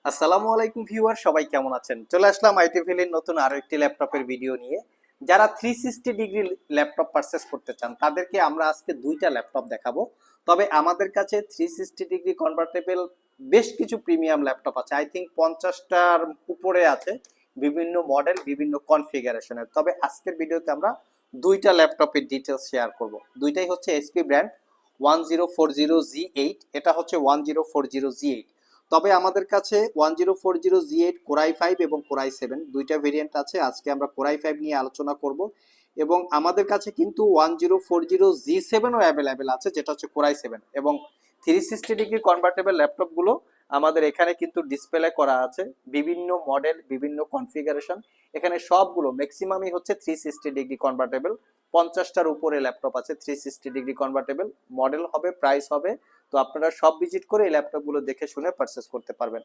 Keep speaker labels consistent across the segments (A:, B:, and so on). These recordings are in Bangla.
A: আসসালামু আলাইকুম ভিউয়ার, সবাই কেমন আছেন? চলে আসলাম আইটি ভ্যালির নতুন আরো একটি ল্যাপটপের ভিডিও নিয়ে। যারা 360 ডিগ্রি ল্যাপটপ পারচেস করতে চান তাদেরকে আমরা আজকে দুইটা ল্যাপটপ দেখাবো। তবে আমাদের কাছে 360 ডিগ্রি কনভার্টেবল বেশ কিছু প্রিমিয়াম ল্যাপটপ আছে, আই থিঙ্ক 50টার উপরে আছে, বিভিন্ন মডেল বিভিন্ন কনফিগারেশনের। তবে আজকের ভিডিওতে আমরা দুইটা ল্যাপটপের ডিটেলস শেয়ার করব। দুইটাই হচ্ছে এসপি ব্র্যান্ড 1040Z8, এটা হচ্ছে 1040Z8। তবে আমাদের কাছে 1040Z8 কোরাই 5 এবং কোরাই 7 দুইটা ভেরিয়েন্ট আছে। আজকে আমরা কোরাই 5 নিয়ে আলোচনা করব এবং আমাদের কাছে কিন্তু 1040Z7ও অ্যাভেলেবেল আছে, যেটা হচ্ছে কোরাই 7। এবং 360 ডিগ্রি কনভার্টেবল ল্যাপটপগুলো আমাদের এখানে কিন্তু ডিসপ্লে করা আছে, বিভিন্ন মডেল বিভিন্ন কনফিগারেশন। এখানে সবগুলো ম্যাক্সিমামই হচ্ছে 360 ডিগ্রি কনভার্টেবল। 50টার উপরে ল্যাপটপ আছে 360 ডিগ্রি কনভার্টেবল। মডেল হবে, প্রাইস হবে। তো আপনারা সব ভিজিট করে এই ল্যাপটপগুলো দেখে শুনে পারচেস করতে পারবেন।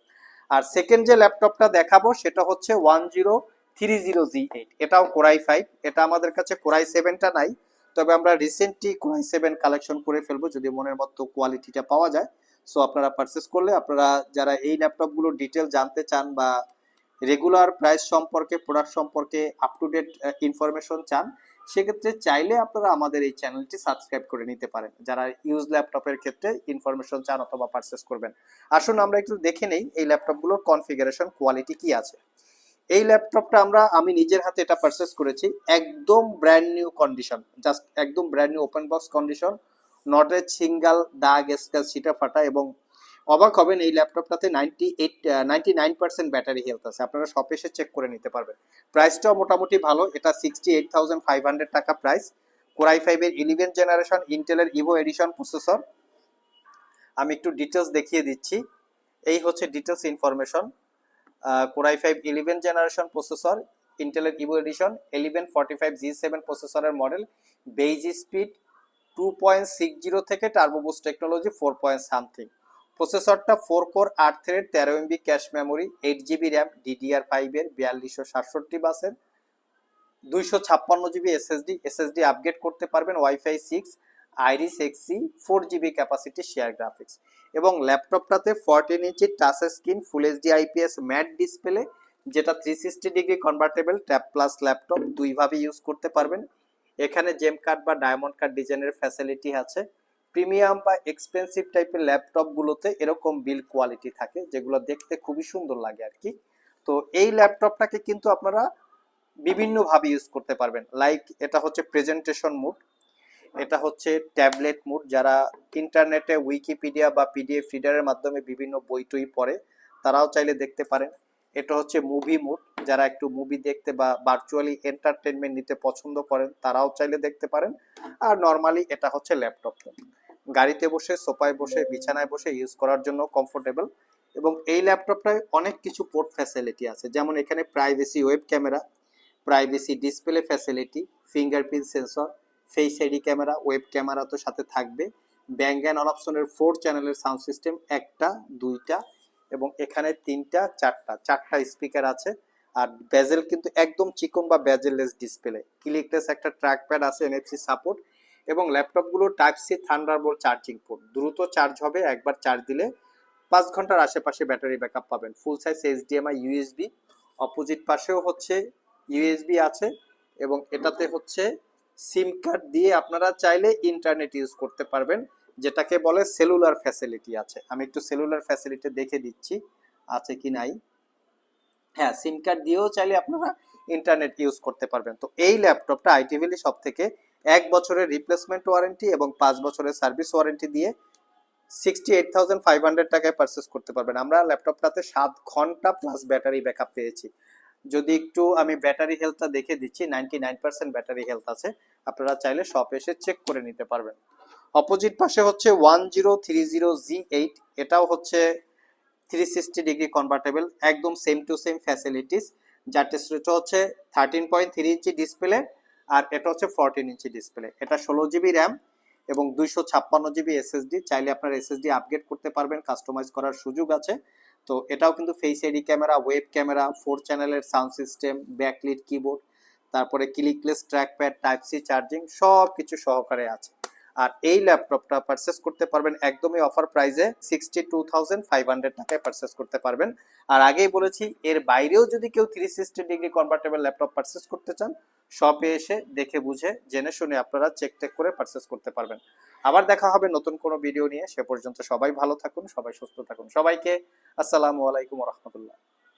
A: আর সেকেন্ড যে ল্যাপটপটা দেখাবো সেটা হচ্ছে 1030Z8, এটাও কোরাই 5। এটা আমাদের কাছে কোরাই 7টা নাই, তবে আমরা রিসেন্টলি কোরাই 7 কালেকশন করে ফেলবো যদি মনের মতো কোয়ালিটিটা পাওয়া যায়। সো আপনারা পারচেস করলে, আপনারা যারা এই ল্যাপটপগুলোর ডিটেল জানতে চান বা রেগুলার প্রাইস সম্পর্কে, প্রোডাক্ট সম্পর্কে আপ টু ডেট ইনফরমেশন চান, সেক্ষেত্রে চাইলে আপনারা আমাদের এই চ্যানেলটি সাবস্ক্রাইব করে নিতে পারেন, যারা ইউজ ল্যাপটপের ক্ষেত্রে ইনফরমেশন চান অথবা পারচেস করবেন। আসুন আমরা একটু দেখে নেই এই ল্যাপটপগুলোর কনফিগারেশন কোয়ালিটি কি আছে। এই ল্যাপটপটা আমি নিজের হাতে এটা পারচেস করেছি, একদম ব্র্যান্ড নিউ কন্ডিশন, জাস্ট একদম brand new open box condition, not a single দাগ স্ক্র্যাচ ছিটা ফাটা। এবং অবাক হবেন, এই ল্যাপটপটাতে 99% ব্যাটারি হেলথ আছে, আপনারা শপে এসে চেক করে নিতে পারবেন। প্রাইসটাও মোটামুটি ভালো, এটা 68,500 টাকা প্রাইস। কোরাই 5 এর 11 জেনারেশন ইন্টেলের ইভো এডিশন প্রসেসর। আমি একটু ডিটেলস দেখিয়ে দিচ্ছি, এই হচ্ছে details information. Core i 5 11 generation processor, ইন্টেলের ইভো এডিশন 1145G7 প্রসেসরের মডেল, বেজ স্পিড 2.60 থেকে turbo boost technology 4 point something. প্রসেসরটা 4 core 8 thread 13 MB cache memory, 8 GB RAM, DDR5 এর 4267 বাসের, 256 GB এসএসডি আপগ্রেড করতে পারবেন, wifi 6, iris এক্সি, 4 GB capacity share graphics. এবং ল্যাপটপটাতে 14 ইঞ্চি touch screen, full HD IPS mat display, যেটা 360 degree convertible tab plus laptop, দুইভাবে ইউজ করতে পারবেন। এখানে জেম কাট বা ডায়মন্ড কাট ডিজাইনের ফ্যাসিলিটি আছে। প্রিমিয়াম বা এক্সপেন্সিভ টাইপের ল্যাপটপগুলোতে এরকম বিল্ড কোয়ালিটি থাকে, যেগুলো দেখতে খুবই সুন্দর লাগে আর কি। তো এই ল্যাপটপটাকে কিন্তু আপনারা বিভিন্নভাবে ইউজ করতে পারবেন। লাইক এটা হচ্ছে প্রেজেন্টেশন মুড, এটা হচ্ছে ট্যাবলেট মুড, যারা ইন্টারনেটে উইকিপিডিয়া বা পিডিএফ রিডারের মাধ্যমে বিভিন্ন বই টই পড়ে তারাও চাইলে দেখতে পারেন। এটা হচ্ছে মুভি মুড, যারা একটু মুভি দেখতে বা ভার্চুয়ালি এন্টারটেনমেন্ট নিতে পছন্দ করেন তারাও চাইলে দেখতে পারেন। আর নর্মালি এটা হচ্ছে ল্যাপটপ, গাড়িতে বসে, সোফায় বসে, বিছানায় বসে ইউজ করার জন্য কমফোর্টেবল। এবং এই ল্যাপটপটায় অনেক কিছু পোর্ট ফ্যাসিলিটি আছে, যেমন এখানে privacy web camera, privacy display facility, fingerprint sensor, face ID camera, web camera তো সাথে থাকবে, ব্যাং অ্যান্ড অপশনের 4 চ্যানেলের সাউন্ড সিস্টেম, একটা দুইটা এবং এখানে তিনটা চারটা স্পিকার আছে। আর বেজেল কিন্তু একদম চিকন বা বেজেললেস ডিসপ্লে, ক্লিকলেস একটা ট্র্যাক প্যাড আছে, এনএফসি সাপোর্ট। এবং ল্যাপটপগুলো type C thunderbolt charging port, দ্রুত চার্জ হবে, একবার চার্জ দিলে 5 ঘন্টার আশেপাশে ব্যাটারি ব্যাকআপ পাবেন। ফুল সাইজ এইচডিএমআই ইউএসবি, অপোজিট পাশেও হচ্ছে ইউএসবি আছে। এবং এটাতে হচ্ছে সিম কার্ড দিয়ে আপনারা চাইলে ইন্টারনেট ইউজ করতে পারবেন, যেটাকে বলে সেলুলার ফ্যাসিলিটি আছে। আমি একটু সেলুলার ফ্যাসিলিটি দেখে দিচ্ছি আছে কি নাই। হ্যাঁ, সিম কার্ড দিয়েও চাইলে আপনারা ইন্টারনেট ইউজ করতে পারবেন। তো এই ল্যাপটপটা আইটি ভ্যালি সব থেকে 1 বছরের রিপ্লেসমেন্ট ওয়ারেন্টি এবং 5 বছরের সার্ভিস ওয়ারেন্টি দিয়ে 68,500 টাকায় পারচেস করতে পারবেন। আমরা ল্যাপটপটাতে 7 ঘন্টা প্লাস ব্যাটারি ব্যাকআপ পেয়েছি। যদি একটু আমি ব্যাটারি হেলথটা দেখে দিচ্ছি, 99% ব্যাটারি হেলথ আছে, আপনারা চাইলে শপে এসে চেক করে নিতে পারবেন। অপোজিট পাশে হচ্ছে 1030Z8, এটাও হচ্ছে 360 ডিগ্রি কনভার্টেবল, একদম সেম টু সেম ফ্যাসিলিটিস। যার টেস্টটা হচ্ছে 13.3 ইঞ্চি ডিসপ্লে, আর এটা হচ্ছে 14 ইঞ্চি ডিসপ্লে। এটা 16 GB র্যাম এবং 256 GB এসএসডি, চাইলে আপনার এসএসডি আপগ্রেড করতে পারবেন, কাস্টমাইজ করার সুযোগ আছে। তো এটাও কিন্তু face ID camera, web camera, 4 চ্যানেলের সাউন্ড সিস্টেম, ব্যাকলিট কিবোর্ড, তারপরে clickless track pad, type C charging, সব কিছু সহকারে আছে। আর এই ল্যাপটপটা পারচেস করতে পারবেন একদমই অফার প্রাইসে 62,500 টাকায় পারচেস করতে পারবেন। আর আগেই বলেছি এর বাইরেও যদি কেউ 360 ডিগ্রি কনভার্টেবল ল্যাপটপ পারচেস করতে চান শপে এসে দেখে বুঝে জেনে শুনে আপনারা চেক টেক করে পারচেস করতে পারবেন। আবার দেখা হবে নতুন কোনো ভিডিও নিয়ে, সে পর্যন্ত সবাই ভালো থাকুন, সবাই সুস্থ থাকুন। সবাইকে আসসালামু আলাইকুম ওয়া রাহমাতুল্লাহ।